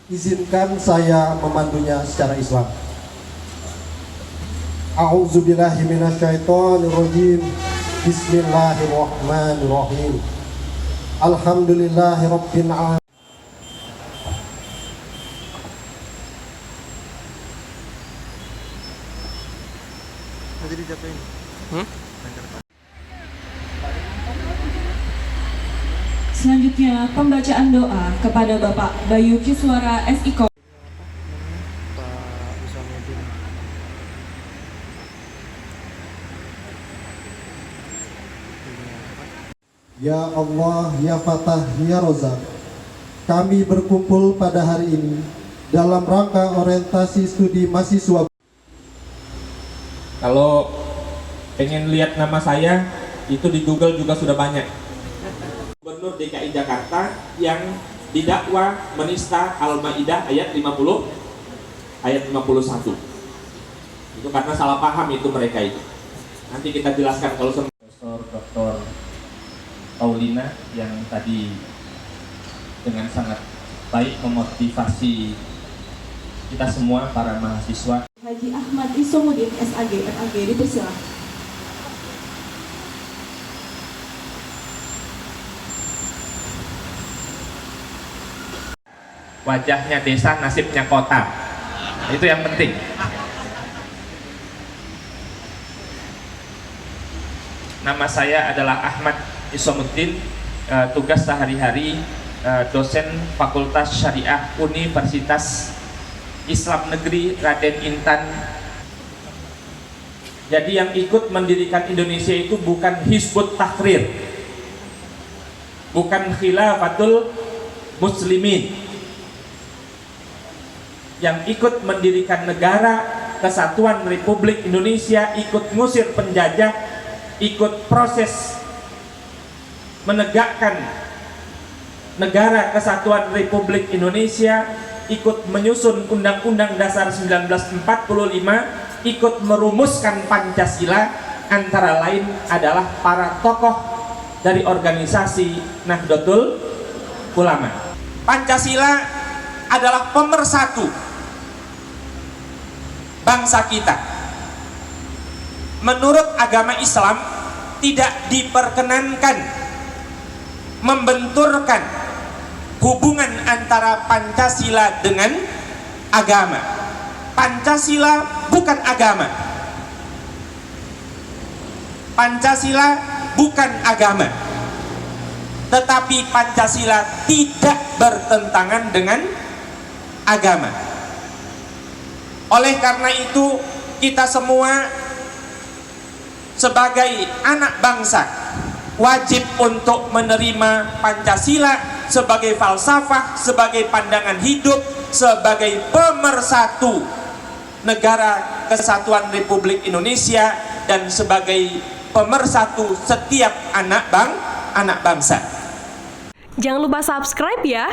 Izinkan saya memandunya secara Islam. A'udzubillahi minasyaitonirrajim. Bismillahirrahmanirrahim. Alhamdulillahirabbil alamin. Nanti dijatuhin. Selanjutnya pembacaan doa kepada Bapak Bayu Kiswara SIKO. Pak Usamuddin. Ya Allah, Ya Fatah, Ya Rozak, kami berkumpul pada hari ini dalam rangka orientasi studi mahasiswa. Kalau pengen lihat nama saya, itu di Google juga sudah banyak. Gubernur DKI Jakarta yang didakwa menista Al-Maidah ayat 50, ayat 51. Itu karena salah paham itu mereka itu. Nanti kita jelaskan kalau Profesor Dr. Paulina yang tadi dengan sangat baik memotivasi kita semua para mahasiswa. Haji Ahmad Isomuddin SAG MAG dipersilakan. Wajahnya desa, nasibnya kota. Itu yang penting. Nama saya adalah Ahmad Isomuddin, tugas sehari-hari dosen Fakultas Syariah Universitas Islam Negeri Raden Intan. Jadi yang ikut mendirikan Indonesia itu bukan Hizbut Tahrir, bukan Khilafatul Muslimin. Yang ikut mendirikan negara Kesatuan Republik Indonesia, ikut ngusir penjajah, ikut proses menegakkan negara Kesatuan Republik Indonesia, ikut menyusun Undang-Undang Dasar 1945, ikut merumuskan Pancasila, antara lain adalah para tokoh dari organisasi Nahdlatul Ulama. Pancasila adalah pemersatu bangsa kita. Menurut agama Islam tidak diperkenankan membenturkan hubungan antara Pancasila dengan agama. Pancasila bukan agama. Pancasila bukan agama. Tetapi Pancasila tidak bertentangan dengan agama. Oleh karena itu, kita semua sebagai anak bangsa wajib untuk menerima Pancasila sebagai falsafah, sebagai pandangan hidup, sebagai pemersatu negara Kesatuan Republik Indonesia, dan sebagai pemersatu setiap anak bangsa. Jangan lupa subscribe ya.